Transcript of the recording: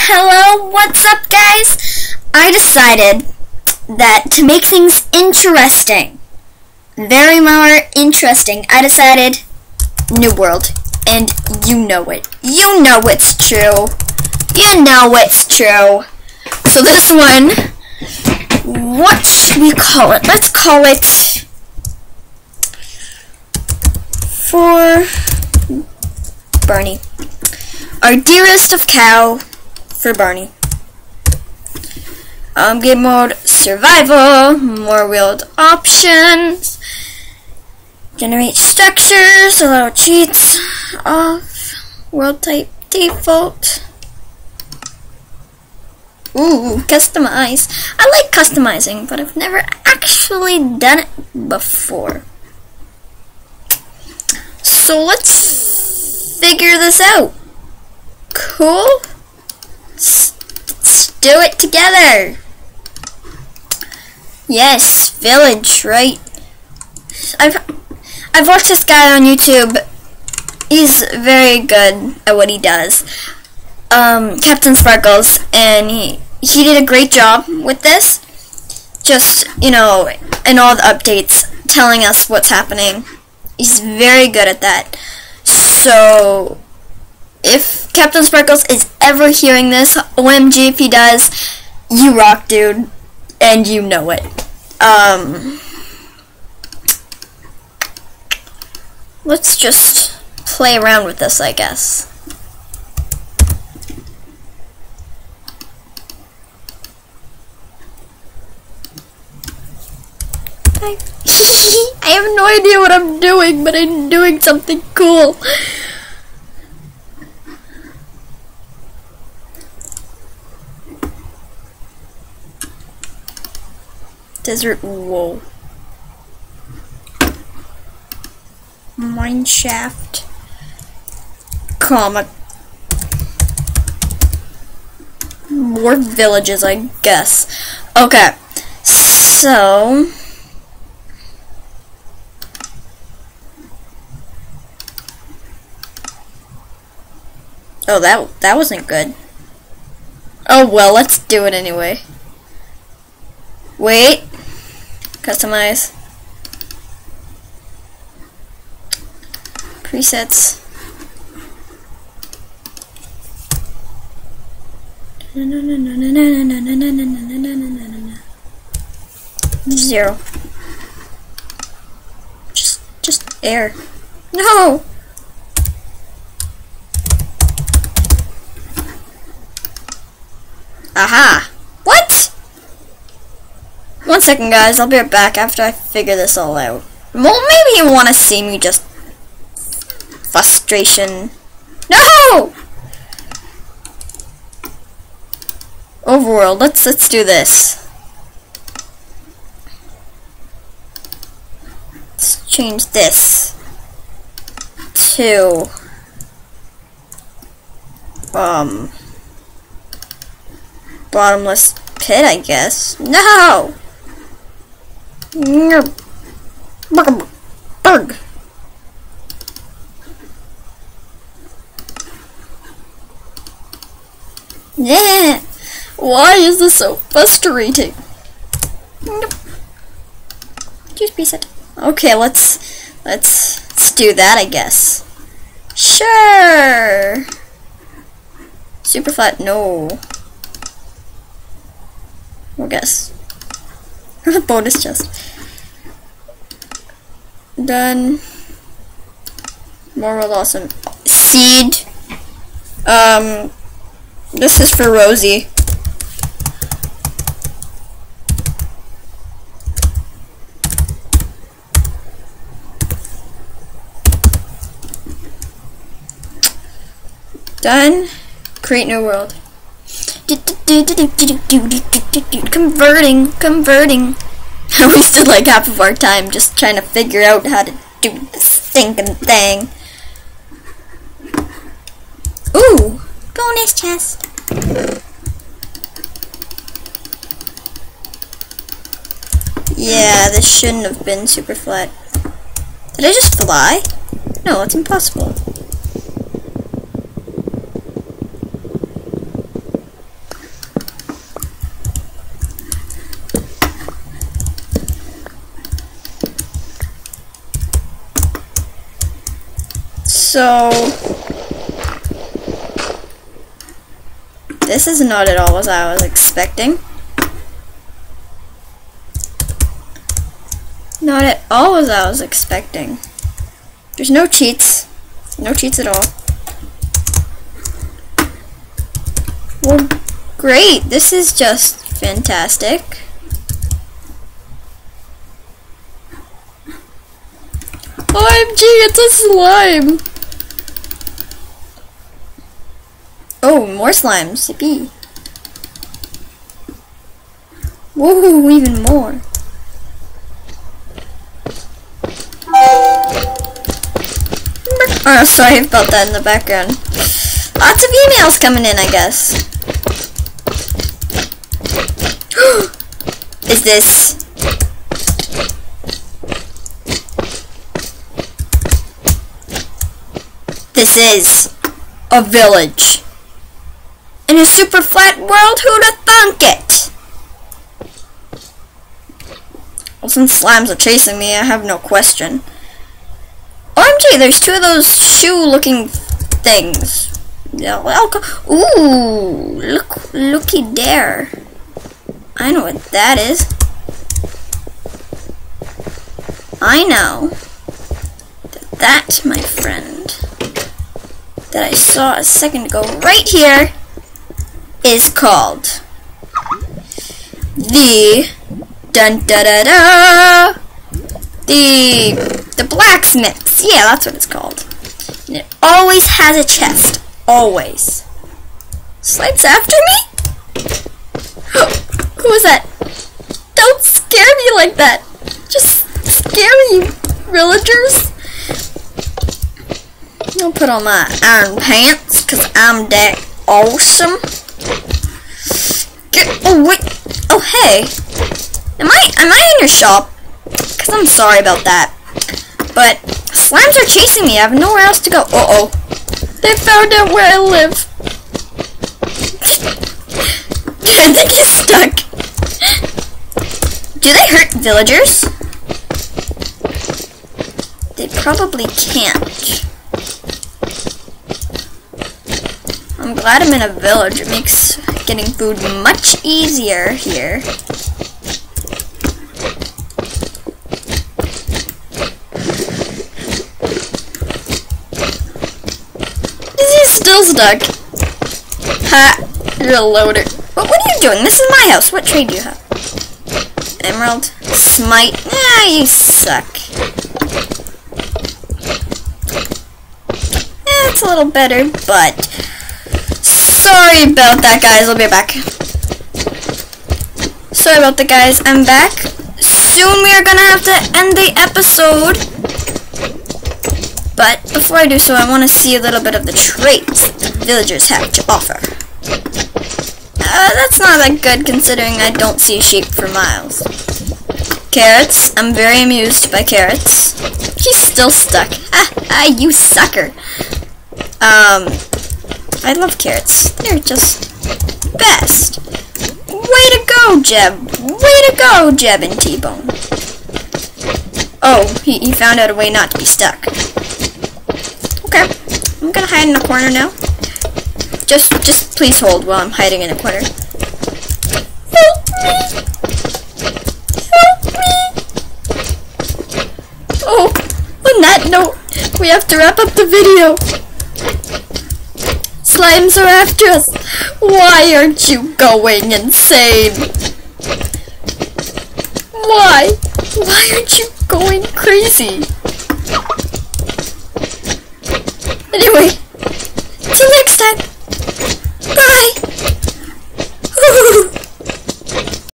Hello, what's up guys? I decided that to make things interesting, very more interesting, I decided New World. And you know it. You know it's true. You know it's true. So this one, what should we call it? Let's call it For Barney. Our dearest of cow for Barney. Game mode, survival, more wheeled options, generate structures, allow cheats, off, world type default. Ooh, customize. I like customizing, but I've never actually done it before. So let's figure this out. Cool? Let's do it together. Yes, village, right? I've watched this guy on YouTube. He's very good at what he does. Captain Sparkles, and he did a great job with this. Just, you know, in all the updates, telling us what's happening. He's very good at that. So, if Captain Sparkles is ever hearing this, OMG if he does, you rock, dude, and you know it. Let's just play around with this, I guess. I have no idea what I'm doing, but I'm doing something cool. Desert, whoa. Mineshaft. Comic. More villages, I guess. Okay, so oh, that wasn't good. Oh well, let's do it anyway. Wait. Customize. Presets. 0. Just air. No! Aha! What? 1 second, guys. I'll be right back after I figure this all out. Well, maybe you want to see me just frustration. No! Overworld. Let's do this. Let's change this to bottomless pit, I guess. No! Bug. Yeah. Why is this so frustrating? Just preset. Okay, let's do that, I guess. Sure. Superflat, no. I guess. Bonus chest. Done. More world awesome. Seed. This is for Rosie. Done. Create new world. Converting. I wasted like half of our time just trying to figure out how to do this stinking thing. Ooh, bonus chest. Yeah, this shouldn't have been super flat. Did I just fly? No, it's impossible. So this is not at all what I was expecting. Not at all as I was expecting. There's no cheats. No cheats at all. Well, great. This is just fantastic. OMG, it's a slime! Oh, more slimes. Yippee. Whoa, even more. Oh, sorry about that in the background. Lots of emails coming in, I guess. Is this... This is a village. In a super flat world, who'd have thunk it? Well, since slimes are chasing me, I have no question. OMG, there's two of those shoe-looking things. Yeah, well, ooh, looky there. I know what that is. I know that, my friend, that I saw a second ago right here is called the dun-da-da-da, the blacksmiths. Yeah, that's what it's called. And it always has a chest. Always. Slime's after me? Who is that? Don't scare me like that. Just scare me, villagers. I'll put on my iron pants, because I'm that awesome. Oh, wait. Oh, hey. Am I in your shop? Because I'm sorry about that. But slimes are chasing me. I have nowhere else to go. Uh-oh. They found out where I live. I think he's stuck. Do they hurt villagers? They probably can't. I'm glad I'm in a village. It makes getting food much easier here. Is he still stuck? Ha! You're a loader. What are you doing? This is my house. What trade do you have? Emerald? Smite? Ah, you suck. Yeah, it's a little better, but sorry about that, guys. I'll be back. Sorry about that, guys. I'm back. Soon we are gonna have to end the episode. But before I do so, I want to see a little bit of the traits that the villagers have to offer. That's not that good considering I don't see sheep for miles. Carrots. I'm very amused by carrots. He's still stuck. Ha, you sucker. I love carrots. They're just best. Way to go, Jeb. Way to go, Jeb and T-Bone. Oh, he found out a way not to be stuck. Okay, I'm gonna hide in a corner now. Just please hold while I'm hiding in a corner. Help me! Help me! Oh, on that note, we have to wrap up the video. Slimes are after us. Why aren't you going insane? Why? Why aren't you going crazy? Anyway,